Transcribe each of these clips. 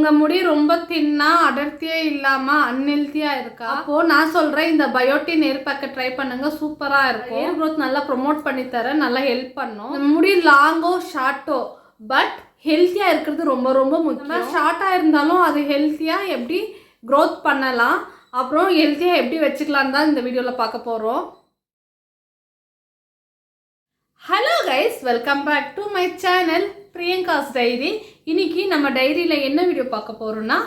உங்கள் முடி ரொம்ப தின்னா அடர்த்தியே இல்லாமல் அன்ஹெல்த்தியாக இருக்கா? அப்போது நான் சொல்கிறேன், இந்த பயோட்டின் ஹேர் பேக்கை ட்ரை பண்ணுங்கள். சூப்பராக இருக்கும். ஹேர் க்ரோத் நல்லா ப்ரொமோட் பண்ணித்தரேன், நல்லா ஹெல்ப் பண்ணும். முடி லாங்கோ ஷார்ட்டோ பட் ஹெல்த்தியாக இருக்கிறது ரொம்ப ரொம்ப முக்கியம். ஷார்ட்டாக இருந்தாலும் அது ஹெல்த்தியாக எப்படி க்ரோத் பண்ணலாம், அப்புறம் ஹெல்த்தியாக எப்படி வச்சுக்கலான்னு தான் இந்த வீடியோவில் பார்க்க போகிறோம். Hello guys, welcome back to my channel Priyanka's diary. இன்னைக்கு நம்ம டைரியில் என்ன வீடியோ பார்க்க போகிறோன்னா,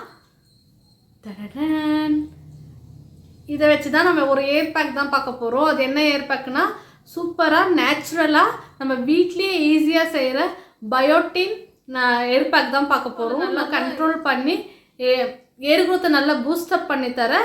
இதை வச்சு தான் நம்ம ஒரு ஏர் பேக் தான் பார்க்க போகிறோம். அது என்ன ஏர் பேக்னா, சூப்பராக நேச்சுரலாக நம்ம வீட்லேயே ஈஸியாக செய்கிற பயோட்டின் ஏர் பேக் தான் பார்க்க போகிறோம். நல்லா கண்ட்ரோல் பண்ணி ஏர் க்ரோத்தை நல்லா பூஸ்டப் பண்ணி தர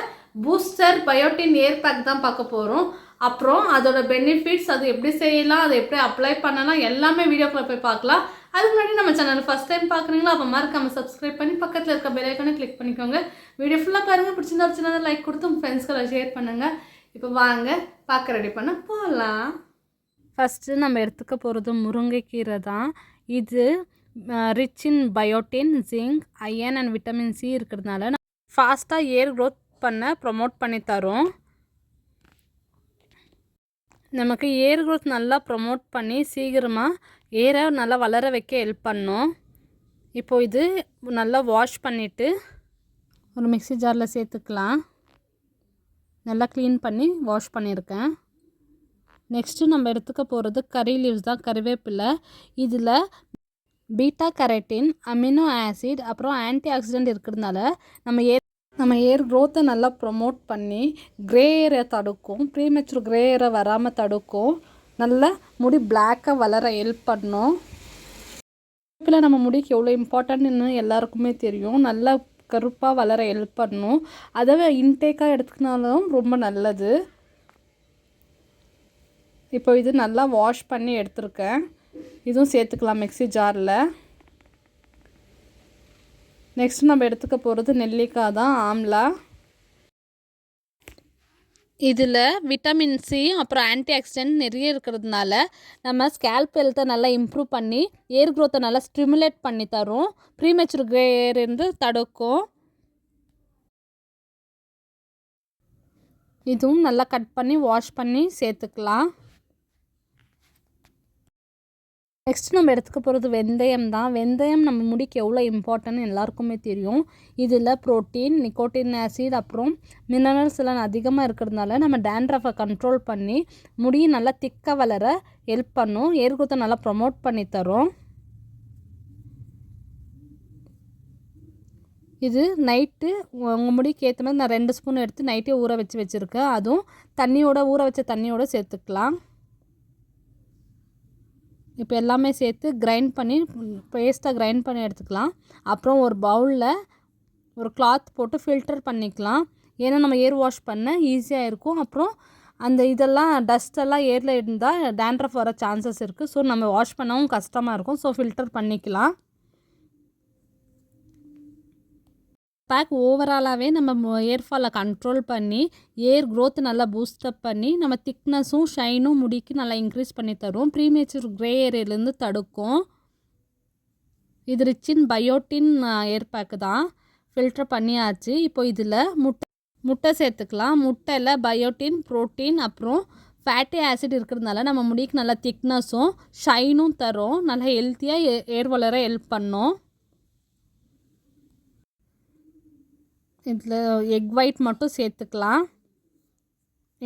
பூஸ்டர் பயோட்டின் ஏர் பேக் தான் பார்க்க போகிறோம். அப்புறம் அதோட பெனிஃபிட்ஸ், அது எப்படி செய்யலாம், அதை எப்படி அப்ளை பண்ணலாம், எல்லாமே வீடியோக்குள்ளே போய் பார்க்கலாம். அதுக்கு முன்னாடி நம்ம சேனல் ஃபஸ்ட் டைம் பார்க்குறீங்களா, அப்போ மறக்காம சப்ஸ்கிரைப் பண்ணி பக்கத்தில் இருக்க பெல் ஐக்கானை கிளிக் பண்ணிக்கோங்க. வீடியோ ஃபுல்லாக பாருங்கள். பிடிச்சிருந்தா ஒரு சின்னதாக லைக் கொடுத்து உங்கள் ஃப்ரெண்ட்ஸ்களை ஷேர் பண்ணுங்கள். இப்போ வாங்க பார்க்க ரெடி பண்ண போகலாம். ஃபஸ்ட்டு நம்ம எடுத்துக்க போகிறது முருங்கைக்கீரை தான். இது rich in biotin, zinc, iron and vitamin C இருக்கிறதுனால ஃபாஸ்ட்டாக ஏர் க்ரோத் பண்ண ப்ரொமோட் பண்ணி தரும். நமக்கு ஏர் க்ரோத் நல்லா ப்ரொமோட் பண்ணி சீக்கிரமாக ஏரை நல்லா வளர வைக்க ஹெல்ப் பண்ணும். இப்போது இது நல்லா வாஷ் பண்ணிவிட்டு ஒரு மிக்ஸி ஜாரில் சேர்த்துக்கலாம். நல்லா க்ளீன் பண்ணி வாஷ் பண்ணியிருக்கேன். நெக்ஸ்ட்டு நம்ம எடுத்துக்க போகிறது கறி லீவ்ஸ் தான், கறிவேப்பிலை. இதில் பீட்டா கரோட்டின், அமினோ ஆசிட், அப்புறம் ஆன்டி ஆக்சிடென்ட் இருக்கிறதுனால நம்ம ஏர் க்ரோத்தை நல்லா ப்ரொமோட் பண்ணி க்ரே ஏரை தடுக்கும். ப்ரீமெச்சூர் க்ரே ஏரை வராமல் தடுக்கும். நல்ல முடி பிளாக்காக வளர ஹெல்ப் பண்ணும். இப்போ நம்ம முடிக்கு எவ்வளோ இம்பார்ட்டன்ட்னு எல்லாருக்குமே தெரியும். நல்லா கருப்பாக வளர ஹெல்ப் பண்ணும். அதை இன்டேக்காக எடுத்துக்கினாலும் ரொம்ப நல்லது. இப்போ இது நல்லா வாஷ் பண்ணி எடுத்துருக்கேன். இதுவும் சேர்த்துக்கலாம் மிக்ஸி ஜாரில். நெக்ஸ்ட் நம்ம எடுத்துக்க போகிறது நெல்லிக்காய் தான், ஆம்லா. இதில் விட்டமின் சி அப்புறம் ஆன்டி ஆக்சிடென்ட் நிறைய இருக்கிறதுனால நம்ம ஸ்கேல்ப் ஹெல்த்தை நல்லா இம்ப்ரூவ் பண்ணி ஏர் க்ரோத்தை நல்லா ஸ்டிமுலேட் பண்ணி தரும். ப்ரீமெச்சூர் க்ரே ஏர் இருந்து தடுக்கும். இதுவும் நல்லா கட் பண்ணி வாஷ் பண்ணி சேர்த்துக்கலாம். நெக்ஸ்ட் நம்ம எடுத்துக்க போகிறது வெந்தயம் தான். வெந்தயம் நம்ம முடிக்கு எவ்வளோ இம்பார்ட்டன்ட்னு எல்லாருக்குமே தெரியும். இதில் ப்ரோட்டீன், நிக்கோட்டின் ஆசிட், அப்புறம் மினரல்ஸ் எல்லாம் அதிகமாக இருக்கிறதுனால நம்ம டேண்ட்ரஃபை கண்ட்ரோல் பண்ணி முடி நல்லா திக்காக வளர ஹெல்ப் பண்ணும். ஏர் க்ரோத்தை நல்லா ப்ரொமோட் பண்ணி தரும். இது நைட்டு உங்கள் முடிக்கு ஏற்ற மாதிரி நான் 2 ஸ்பூன் எடுத்து நைட்டே ஊற வச்சுருக்கேன். அதுவும் ஊற வச்ச தண்ணியோடு சேர்த்துக்கலாம். இப்போ எல்லாமே சேர்த்து கிரைண்ட் பண்ணி பேஸ்ட்டாக கிரைண்ட் பண்ணி எடுத்துக்கலாம். அப்புறம் ஒரு பவுலில் ஒரு கிளாத் போட்டு ஃபில்டர் பண்ணிக்கலாம். ஏன்னா நம்ம ஏர் வாஷ் பண்ண ஈஸியாக இருக்கும். அப்புறம் அந்த இதெல்லாம் டஸ்ட்டெல்லாம் ஏரில் இருந்தால் டேண்ட்ரஃப் வர சான்சஸ் இருக்குது. ஸோ நம்ம வாஷ் பண்ணவும் கஷ்டமாக இருக்கும். ஸோ ஃபில்டர் பண்ணிக்கலாம். பேக் ஓவராலாகவே நம்ம ஏர் ஃபாலை கண்ட்ரோல் பண்ணி ஏர் க்ரோத் நல்லா பூஸ்டப் பண்ணி நம்ம திக்னஸும் ஷைனும் முடிக்கு நல்லா இன்க்ரீஸ் பண்ணி தரும். ப்ரீமெச்சூர் க்ரே ஏரியிலேருந்து தடுக்கும். இது rich in biotin hair pack தான். ஃபில்டர் பண்ணியாச்சு. இப்போ இதில் முட்டை சேர்த்துக்கலாம். முட்டையில் பயோட்டின், ப்ரோட்டீன், அப்புறம் ஃபேட்டி ஆசிட் இருக்கிறதுனால நம்ம முடிக்கு நல்லா திக்னஸும் ஷைனும் தரும். நல்லா ஹெல்த்தியாக ஏர் வளர ஹெல்ப் பண்ணும். இதில் எக் ஒயிட் மட்டும் சேர்த்துக்கலாம்.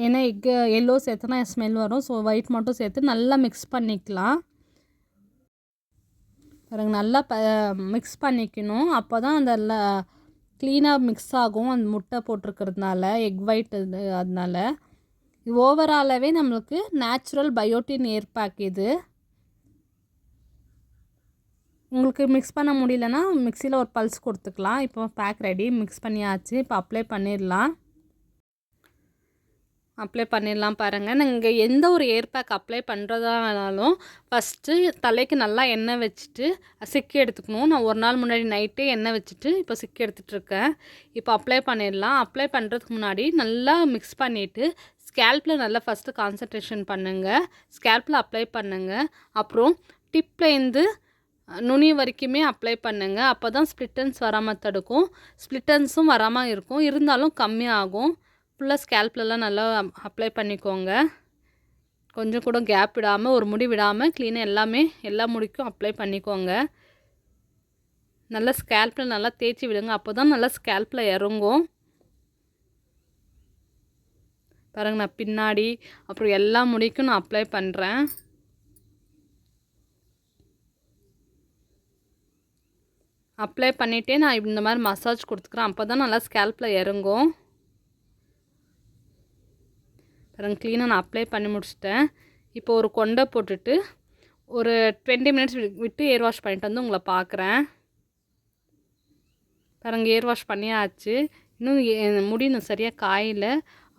ஏன்னா எல்லோ சேர்த்துனா ஸ்மெல் வரும். ஸோ ஒயிட் மட்டும் சேர்த்து நல்லா மிக்ஸ் பண்ணிக்கலாம். நல்லா மிக்ஸ் பண்ணிக்கணும். அப்போ தான் அந்த க்ளீனாக மிக்ஸ் ஆகும், அந்த முட்டை போட்டிருக்கிறதுனால, எக் ஒயிட் அதனால. இது ஓவராலாகவே நம்மளுக்கு நேச்சுரல் பயோட்டின் ஏர் பேக். இது உங்களுக்கு மிக்ஸ் பண்ண முடியலன்னா மிக்சியில் ஒரு பல்ஸ் கொடுத்துக்கலாம். இப்போ பேக் ரெடி, மிக்ஸ் பண்ணியாச்சு. இப்போ அப்ளை பண்ணிடலாம் பாருங்கள். நீங்கள் எந்த ஒரு ஏர் பேக் அப்ளை பண்ணுறதானாலும் ஃபஸ்ட்டு தலைக்கு நல்லா எண்ணெய் வச்சுட்டு சிக்கி எடுத்துக்கணும். நான் ஒரு நாள் முன்னாடி நைட்டே எண்ணெய் வச்சுட்டு இப்போ சிக்கி எடுத்துகிட்ருக்கேன். இப்போ அப்ளை பண்ணிடலாம். அப்ளை பண்ணுறதுக்கு முன்னாடி நல்லா மிக்ஸ் பண்ணிவிட்டு ஸ்கேல்பில் நல்லா ஃபஸ்ட்டு கான்சன்ட்ரேஷன் பண்ணுங்கள். ஸ்கேல்பில் அப்ளை பண்ணுங்கள். அப்புறம் டிப்லேருந்து நுனி வரைக்குமே அப்ளை பண்ணுங்க. அப்போ தான் ஸ்ப்ளிட்டன்ஸ் வராமல் தடுக்கும். ஸ்ப்ளிட்டன்ஸும் வராமல் இருக்கும். இருந்தாலும் கம்மியாகும். ஃபுல்லாக ஸ்கேல்ப்லலாம் நல்லா அப்ளை பண்ணிக்கோங்க. கொஞ்சம் கூட கேப் விடாமல், ஒரு முடி விடாமல் க்ளீனாக எல்லா முடிக்கும் அப்ளை பண்ணிக்கோங்க. நல்லா ஸ்கேல்ப்பில் நல்லா தேய்ச்சி விடுங்க. அப்போ தான் நல்லா ஸ்கேல்ப்பில் இறங்கும். பாருங்கள், நான் பின்னாடி அப்புறம் எல்லா முடிக்கும் நான் அப்ளை பண்ணுறேன். அப்ளை பண்ணிவிட்டே நான் இந்த மாதிரி மசாஜ் கொடுத்துக்கிறேன். அப்போ தான் நல்லா ஸ்கேல்ப்பில் இறங்கும். பாருங்கள், க்ளீனாக நான் அப்ளை பண்ணி முடிச்சிட்டேன். இப்போ ஒரு கொண்டை போட்டுட்டு ஒரு 20 மினிட்ஸ் விட்டு ஏர் வாஷ் பண்ணிட்டு வந்து உங்களை பார்க்குறேன். பாருங்கள், ஏர் வாஷ் பண்ணியாச்சு. இன்னும் முடி இன்னும் சரியாக காயல.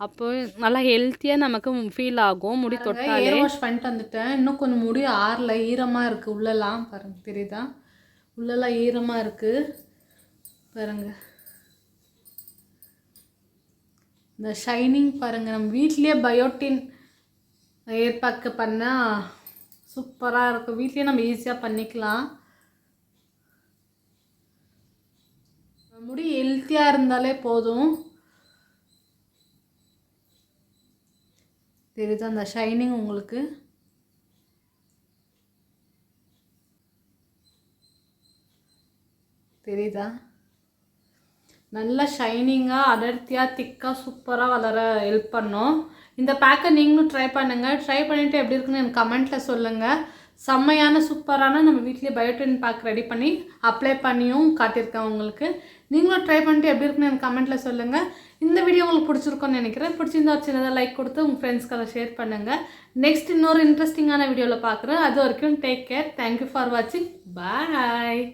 அப்போ நல்லா ஹெல்த்தியாக நமக்கு ஃபீல் ஆகும் முடி தொட்டாலே. ஏர் வாஷ் பண்ணிட்டு வந்துட்டேன். இன்னும் கொஞ்சம் முடி ஆறல, ஈரமாக இருக்குது உள்ளலாம். பாருங்கள், தெரியுதா? உள்ளலாம் ஈரமாக இருக்குது பாருங்கள். இந்த ஷைனிங் பாருங்கள். நம்ம வீட்லேயே பயோட்டின் ஏர் பேக்கு பண்ணால் சூப்பராக இருக்கும். வீட்லேயே நம்ம ஈஸியாக பண்ணிக்கலாம். முடி ஹெல்த்தியாக இருந்தாலே போதும். தெரியுதா அந்த ஷைனிங் உங்களுக்கு? தெரியுதா? நல்லா ஷைனிங்காக, அடர்த்தியாக, திக்காக, சூப்பராக வளர ஹெல்ப் பண்ணும். இந்த பேக்கை நீங்களும் ட்ரை பண்ணுங்கள். ட்ரை பண்ணிவிட்டு எப்படி இருக்குன்னு எனக்கு கமெண்ட்டில் சொல்லுங்கள். செம்மையான சூப்பரான நம்ம வீட்லேயே பயோட்டின் பேக் ரெடி பண்ணி அப்ளை பண்ணியும் காட்டியிருக்கேன் உங்களுக்கு. நீங்களும் ட்ரை பண்ணிட்டு எப்படி இருக்குன்னு எனக்கு கமெண்ட்டில் சொல்லுங்கள். இந்த வீடியோ உங்களுக்கு பிடிச்சிருக்கோன்னு நினைக்கிறேன். பிடிச்சிருந்தா ஒரு சின்னதாக லைக் கொடுத்து உங்கள் ஃப்ரெண்ட்ஸ்க்கு அதை ஷேர் பண்ணுங்கள். நெக்ஸ்ட் இன்னொரு இன்ட்ரெஸ்டிங்கான வீடியோவில் பார்க்குறேன். அது வரைக்கும் டேக் கேர். தேங்க்யூ ஃபார் வாட்சிங். பாய்.